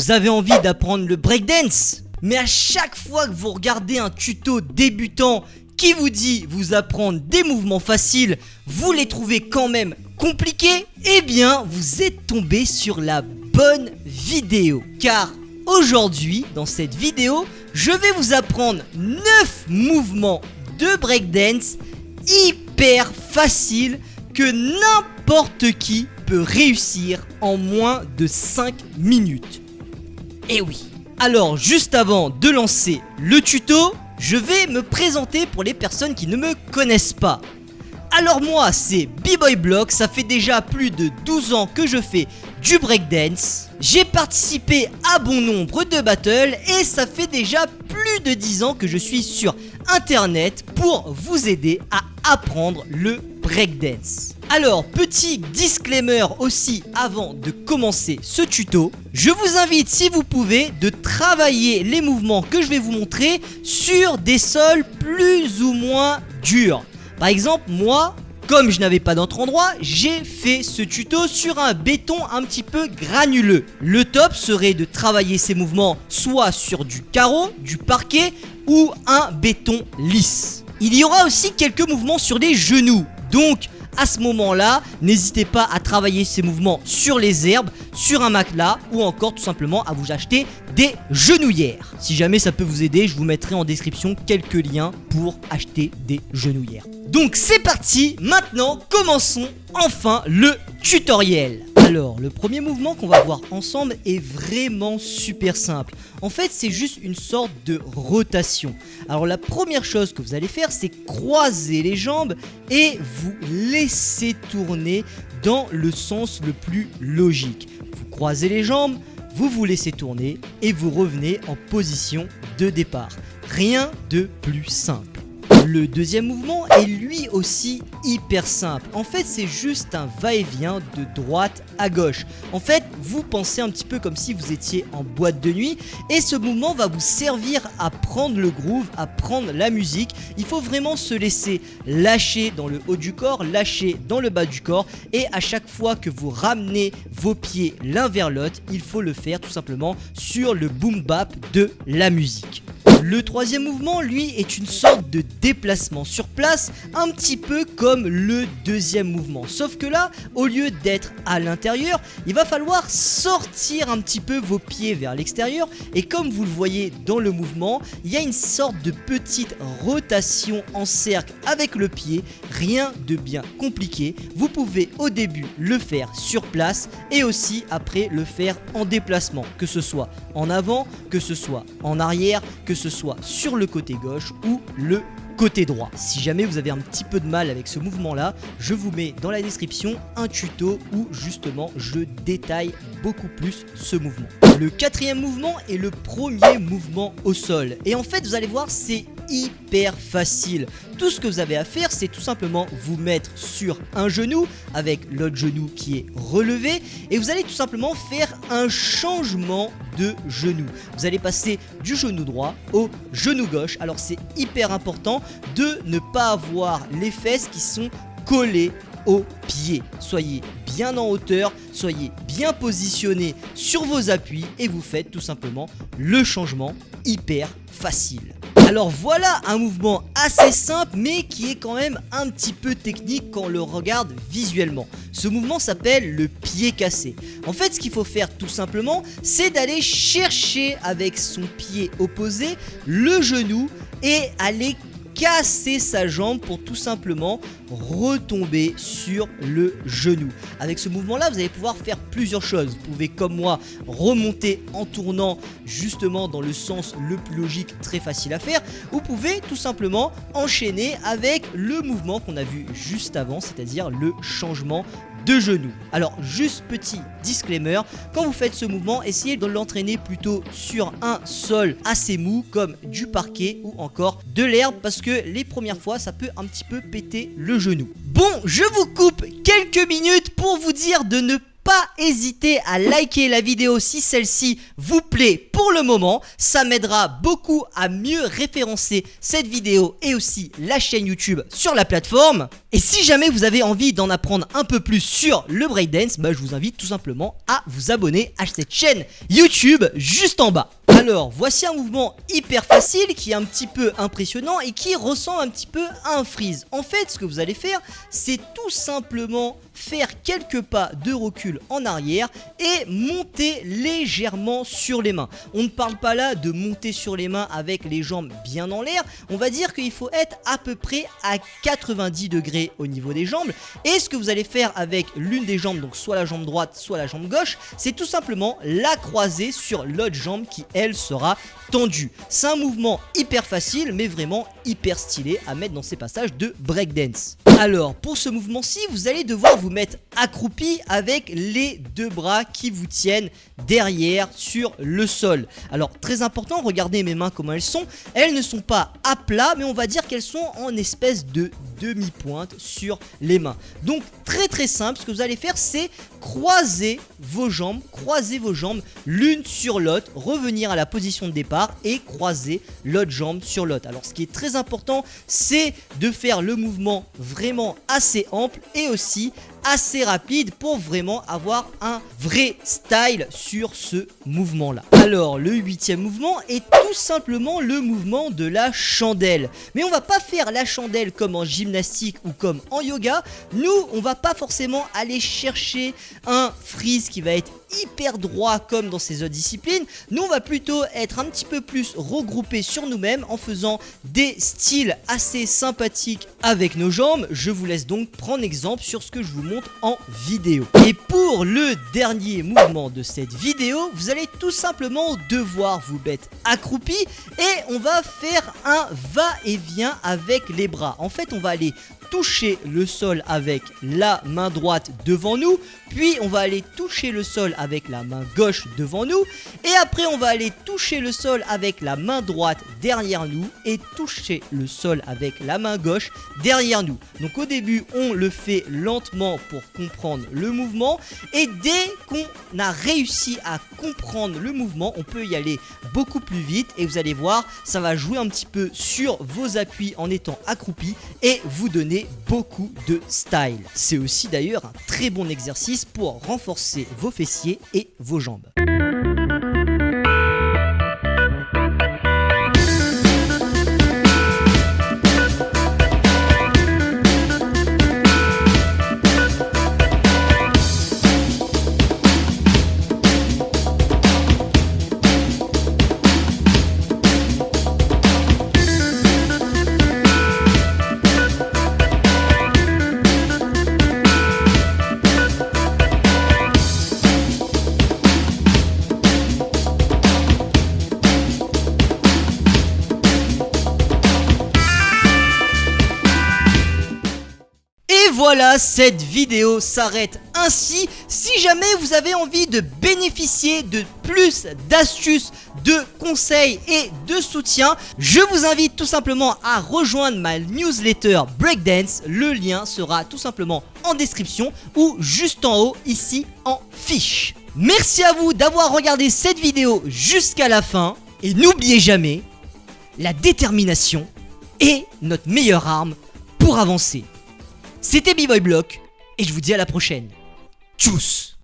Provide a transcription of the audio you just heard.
Vous avez envie d'apprendre le breakdance, mais à chaque fois que vous regardez un tuto débutant qui vous dit vous apprendre des mouvements faciles, vous les trouvez quand même compliqués, eh bien vous êtes tombé sur la bonne vidéo. Car aujourd'hui, dans cette vidéo, je vais vous apprendre 9 mouvements de breakdance hyper faciles que n'importe qui peut réussir en moins de 5 minutes. Et oui. Alors, juste avant de lancer le tuto, je vais me présenter pour les personnes qui ne me connaissent pas. Alors moi, c'est B-Boy Block, ça fait déjà plus de 12 ans que je fais du breakdance. J'ai participé à bon nombre de battles et ça fait déjà plus de 10 ans que je suis sur internet pour vous aider à apprendre le breakdance. Alors, petit disclaimer aussi avant de commencer ce tuto, je vous invite, si vous pouvez, de travailler les mouvements que je vais vous montrer sur des sols plus ou moins durs. Par exemple, moi, comme je n'avais pas d'autre endroit, j'ai fait ce tuto sur un béton un petit peu granuleux. Le top serait de travailler ces mouvements soit sur du carreau, du parquet ou un béton lisse. Il y aura aussi quelques mouvements sur les genoux. Donc, à ce moment-là, n'hésitez pas à travailler ces mouvements sur les herbes, sur un matelas ou encore tout simplement à vous acheter des genouillères. Si jamais ça peut vous aider, je vous mettrai en description quelques liens pour acheter des genouillères. Donc c'est parti, maintenant commençons enfin le tutoriel. Alors, le premier mouvement qu'on va voir ensemble est vraiment super simple. En fait, c'est juste une sorte de rotation. Alors, la première chose que vous allez faire, c'est croiser les jambes et vous laisser tourner dans le sens le plus logique. Vous croisez les jambes, vous vous laissez tourner et vous revenez en position de départ. Rien de plus simple. Le deuxième mouvement est lui aussi hyper simple. En fait, c'est juste un va-et-vient de droite à gauche. En fait, vous pensez un petit peu comme si vous étiez en boîte de nuit et ce mouvement va vous servir à prendre le groove, à prendre la musique. Il faut vraiment se laisser lâcher dans le haut du corps, lâcher dans le bas du corps et à chaque fois que vous ramenez vos pieds l'un vers l'autre, il faut le faire tout simplement sur le boom bap de la musique. Le troisième mouvement, lui, est une sorte de déplacement sur place, un petit peu comme le deuxième mouvement. Sauf que là, au lieu d'être à l'intérieur, il va falloir sortir un petit peu vos pieds vers l'extérieur. Et comme vous le voyez dans le mouvement, il y a une sorte de petite rotation en cercle avec le pied. Rien de bien compliqué. Vous pouvez au début le faire sur place et aussi après le faire en déplacement. Que ce soit en avant, que ce soit en arrière, que ce soit sur le côté gauche ou le côté droit. Si jamais vous avez un petit peu de mal avec ce mouvement là, je vous mets dans la description un tuto où justement je détaille beaucoup plus ce mouvement. Le quatrième mouvement est le premier mouvement au sol et en fait vous allez voir, c'est hyper facile. Tout ce que vous avez à faire, c'est tout simplement vous mettre sur un genou avec l'autre genou qui est relevé et vous allez tout simplement faire un changement de genou. Vous allez passer du genou droit au genou gauche. Alors c'est hyper important de ne pas avoir les fesses qui sont collées aux pieds. Soyez bien en hauteur, soyez bien positionné sur vos appuis et vous faites tout simplement le changement hyper facile. Alors voilà un mouvement assez simple mais qui est quand même un petit peu technique quand on le regarde visuellement. Ce mouvement s'appelle le pied cassé. En fait, ce qu'il faut faire tout simplement, c'est d'aller chercher avec son pied opposé le genou et aller casser sa jambe pour tout simplement retomber sur le genou. Avec ce mouvement là, vous allez pouvoir faire plusieurs choses. Vous pouvez comme moi remonter en tournant justement dans le sens le plus logique, très facile à faire. Vous pouvez tout simplement enchaîner avec le mouvement qu'on a vu juste avant, c'est-à-dire le changement de genou. Alors juste petit disclaimer, quand vous faites ce mouvement, essayez de l'entraîner plutôt sur un sol assez mou comme du parquet ou encore de l'herbe parce que les premières fois ça peut un petit peu péter le genou. Bon, je vous coupe quelques minutes pour vous dire de ne pas hésiter à liker la vidéo si celle-ci vous plaît pour pour le moment, ça m'aidera beaucoup à mieux référencer cette vidéo et aussi la chaîne YouTube sur la plateforme. Et si jamais vous avez envie d'en apprendre un peu plus sur le breakdance, je vous invite tout simplement à vous abonner à cette chaîne YouTube juste en bas. Alors, voici un mouvement hyper facile qui est un petit peu impressionnant et qui ressemble un petit peu à un freeze. En fait, ce que vous allez faire, c'est tout simplement faire quelques pas de recul en arrière et monter légèrement sur les mains. On ne parle pas là de monter sur les mains avec les jambes bien en l'air. On va dire qu'il faut être à peu près à 90 degrés au niveau des jambes. Et ce que vous allez faire avec l'une des jambes, donc soit la jambe droite, soit la jambe gauche, c'est tout simplement la croiser sur l'autre jambe qui, elle, sera tendue. C'est un mouvement hyper facile, mais vraiment hyper stylé à mettre dans ces passages de breakdance. Alors, pour ce mouvement-ci, vous allez devoir vous mettre accroupi avec les deux bras qui vous tiennent derrière sur le sol. Alors, très important, regardez mes mains comment elles sont. Elles ne sont pas à plat, mais on va dire qu'elles sont en espèce de demi-pointe sur les mains. Donc, très simple, ce que vous allez faire, c'est croiser vos jambes l'une sur l'autre, revenir à la position de départ et croiser l'autre jambe sur l'autre. Alors, ce qui est très important, c'est de faire le mouvement vraiment assez ample et aussi assez rapide pour vraiment avoir un vrai style sur ce mouvement là. Alors le 8e mouvement est tout simplement le mouvement de la chandelle. Mais on va pas faire la chandelle comme en gymnastique ou comme en yoga. Nous, on va pas forcément aller chercher un freeze qui va être hyper droit comme dans ces autres disciplines. Nous, on va plutôt être un petit peu plus regroupés sur nous-mêmes en faisant des styles assez sympathiques avec nos jambes. Je vous laisse donc prendre exemple sur ce que je vous montre en vidéo. Et pour le dernier mouvement de cette vidéo, vous allez tout simplement devoir vous mettre accroupi et on va faire un va-et-vient avec les bras. En fait, on va aller toucher le sol avec la main droite devant nous, puis on va aller toucher le sol avec la main gauche devant nous, et après on va aller toucher le sol avec la main droite derrière nous et toucher le sol avec la main gauche derrière nous. Donc au début on le fait lentement pour comprendre le mouvement, et dès qu'on a réussi à comprendre le mouvement, on peut y aller beaucoup plus vite et vous allez voir, ça va jouer un petit peu sur vos appuis en étant accroupi et vous donner beaucoup de style. C'est aussi d'ailleurs un très bon exercice pour renforcer vos fessiers et vos jambes. Voilà, cette vidéo s'arrête ainsi. Si jamais vous avez envie de bénéficier de plus d'astuces, de conseils et de soutien, je vous invite tout simplement à rejoindre ma newsletter Breakdance. Le lien sera tout simplement en description ou juste en haut ici en fiche. Merci à vous d'avoir regardé cette vidéo jusqu'à la fin et n'oubliez jamais, la détermination est notre meilleure arme pour avancer. C'était B-Boy Block et je vous dis à la prochaine. Tchuss.